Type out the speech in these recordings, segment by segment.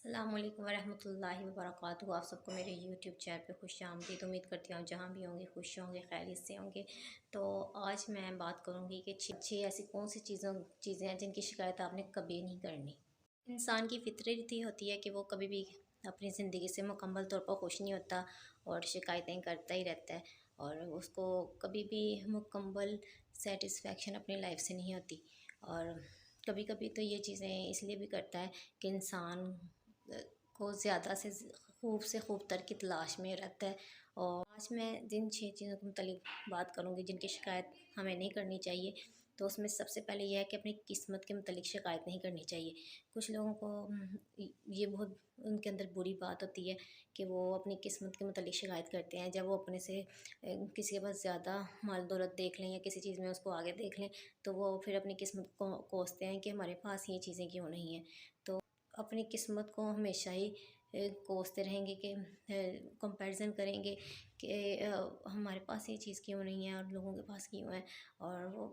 السلام علیکم ورحمۃ اللہ وبرکاتہ۔ آپ سب کو میرے یوٹیوب چینل پہ خوش آمدید۔ امید کرتی ہوں آپ جہاں بھی ہوں گے خوش ہوں گے، خیریت سے ہوں گے۔ تو آج میں بات کروں گی کہ چھ ایسی کون سی چیزیں ہیں جن کی شکایت آپ نے کبھی نہیں کرنی۔ انسان کی فطرت ہی ہوتی ہے کہ وہ کبھی بھی اپنی زندگی سے مکمل طور پر خوش نہیں ہوتا اور شکایتیں کرتا ہی رہتا ہے، اور اس کو کبھی بھی مکمل سیٹسفیکشن اپنی لائف سے نہیں ہوتی۔ اور کبھی کبھی تو یہ چیزیں اس لیے بھی کرتا ہے کہ انسان کو زیادہ سے خوب تر کی تلاش میں رہتا ہے۔ اور آج میں جن 6 چیزوں کے متعلق بات کروں گی جن کی شکایت ہمیں نہیں کرنی چاہیے، تو اس میں سب سے پہلے یہ ہے کہ اپنی قسمت کے متعلق شکایت نہیں کرنی چاہیے۔ کچھ لوگوں کو یہ بہت ان کے اندر بری بات ہوتی ہے کہ وہ اپنی قسمت کے متعلق شکایت کرتے ہیں۔ جب وہ اپنے سے کسی کے پاس زیادہ مال دولت دیکھ لیں یا کسی چیز میں اس کو آگے دیکھ لیں تو وہ پھر اپنی قسمت کو کوستے ہیں کہ ہمارے پاس یہ چیزیں کیوں نہیں ہیں۔ تو اپنی قسمت کو ہمیشہ ہی کوستے رہیں گے کہ کمپیریزن کریں گے کہ ہمارے پاس یہ چیز کیوں نہیں ہے اور لوگوں کے پاس کیوں ہے۔ اور وہ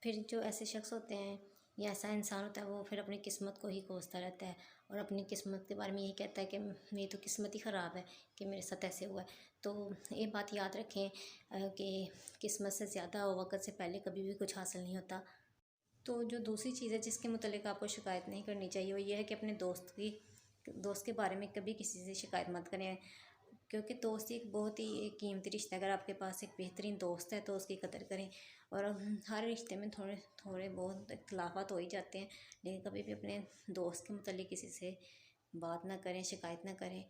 پھر جو ایسے شخص ہوتے ہیں یا ایسا انسان ہوتا ہے وہ پھر اپنی قسمت کو ہی کوستا رہتا ہے اور اپنی قسمت کے بارے میں یہی کہتا ہے کہ میری تو قسمت ہی خراب ہے کہ میرے ساتھ ایسے ہوا ہے۔ تو یہ بات یاد رکھیں کہ قسمت سے زیادہ وقت سے پہلے کبھی بھی کچھ حاصل نہیں ہوتا۔ تو جو دوسری چیز ہے جس کے متعلق آپ کو شکایت نہیں کرنی چاہیے وہ یہ ہے کہ اپنے دوست کے بارے میں کبھی کسی سے شکایت مت کریں، کیونکہ دوستی ایک بہت ہی قیمتی رشتہ ہے۔ اگر آپ کے پاس ایک بہترین دوست ہے تو اس کی قدر کریں۔ اور ہر رشتے میں تھوڑے بہت اختلافات ہو ہی جاتے ہیں، لیکن کبھی بھی اپنے دوست کے متعلق کسی سے بات نہ کریں، شکایت نہ کریں۔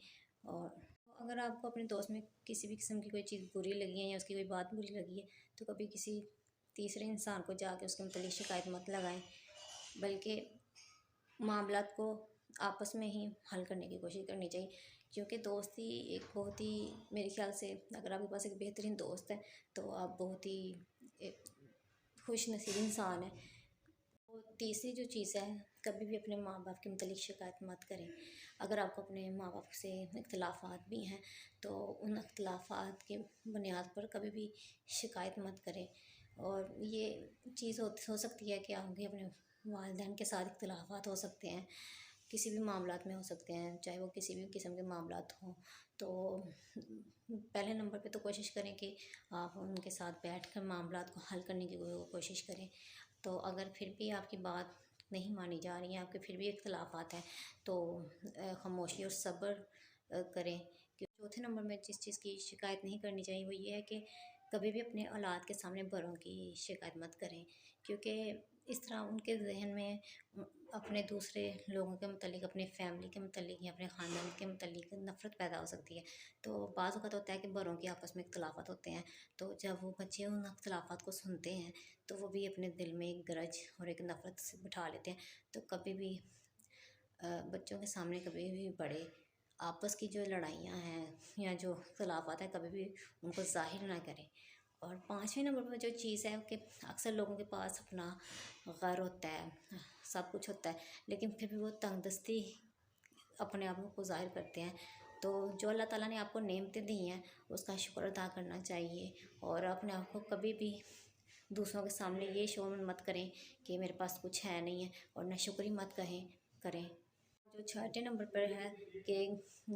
اور اگر آپ کو اپنے دوست میں کسی بھی قسم کی کوئی چیز بری لگی ہے یا اس کی کوئی بات بری لگی ہے تو کبھی کسی تیسرے انسان کو جا کے اس کے متعلق شکایت مت لگائیں، بلکہ معاملات کو آپس میں ہی حل کرنے کی کوشش کرنی چاہیے۔ کیونکہ دوستی ایک بہت ہی، میرے خیال سے اگر آپ کے پاس ایک بہترین دوست ہے تو آپ بہت ہی خوش نصیب انسان ہیں۔ اور تیسری جو چیز ہے، کبھی بھی اپنے ماں باپ کے متعلق شکایت مت کریں۔ اگر آپ کو اپنے ماں باپ سے اختلافات بھی ہیں تو ان اختلافات کے بنیاد پر کبھی بھی شکایت مت کریں۔ اور یہ چیز ہو سکتی ہے کہ آپ کے اپنے والدین کے ساتھ اختلافات ہو سکتے ہیں، کسی بھی معاملات میں ہو سکتے ہیں، چاہے وہ کسی بھی قسم کے معاملات ہوں۔ تو پہلے نمبر پہ تو کوشش کریں کہ آپ ان کے ساتھ بیٹھ کر معاملات کو حل کرنے کی کوشش کریں۔ تو اگر پھر بھی آپ کی بات نہیں مانی جا رہی ہیں، آپ کے پھر بھی اختلافات ہیں، تو خاموشی اور صبر کریں۔ چوتھے نمبر میں جس چیز کی شکایت نہیں کرنی چاہیے وہ یہ ہے کہ کبھی بھی اپنے اولاد کے سامنے بڑوں کی شکایت مت کریں، کیونکہ اس طرح ان کے ذہن میں اپنے دوسرے لوگوں کے متعلق، اپنے فیملی کے متعلق یا اپنے خاندان کے متعلق نفرت پیدا ہو سکتی ہے۔ تو بعض اوقات ہوتا ہے کہ بڑوں کے آپس میں اختلافات ہوتے ہیں، تو جب وہ بچے ان اختلافات کو سنتے ہیں تو وہ بھی اپنے دل میں ایک گرج اور ایک نفرت سے بٹھا لیتے ہیں۔ تو کبھی بھی بچوں کے سامنے کبھی بھی بڑے آپس کی جو لڑائیاں ہیں یا جو اختلافات ہیں کبھی بھی ان کو ظاہر نہ کریں۔ اور 5ویں نمبر پر جو چیز ہے کہ اکثر لوگوں کے پاس اپنا گھر ہوتا ہے، سب کچھ ہوتا ہے، لیکن پھر بھی وہ تنگ دستی اپنے آپ کو ظاہر کرتے ہیں۔ تو جو اللہ تعالیٰ نے آپ کو نعمتیں دی ہیں اس کا شکر ادا کرنا چاہیے، اور اپنے آپ کو کبھی بھی دوسروں کے سامنے یہ شو مت کریں کہ میرے پاس کچھ ہے نہیں ہے، اور نہ شکری مت کریں۔ جو 6 نمبر پر ہے کہ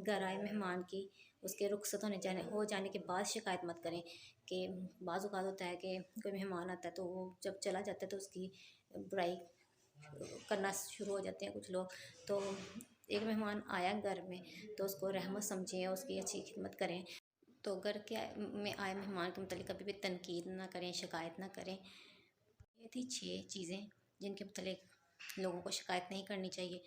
گھر آئے مہمان کی اس کے رخصت ہو جانے کے بعد شکایت مت کریں۔ کہ بعض اوقات ہوتا ہے کہ کوئی مہمان آتا ہے تو وہ جب چلا جاتا ہے تو اس کی برائی کرنا شروع ہو جاتے ہیں کچھ لوگ۔ تو ایک مہمان آیا گھر میں تو اس کو رحمت سمجھیں، اس کی اچھی خدمت کریں۔ تو گھر میں آئے مہمان کے متعلق کبھی بھی تنقید نہ کریں، شکایت نہ کریں۔ یہ تھی 6 چیزیں جن کے متعلق لوگوں کو شکایت نہیں کرنی چاہیے۔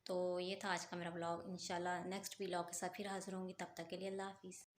تو یہ تھا آج کا میرا ولاگ۔ انشاءاللہ نیکسٹ ولاگ کے ساتھ پھر حاضر ہوں گی، تب تک کے لیے اللہ حافظ۔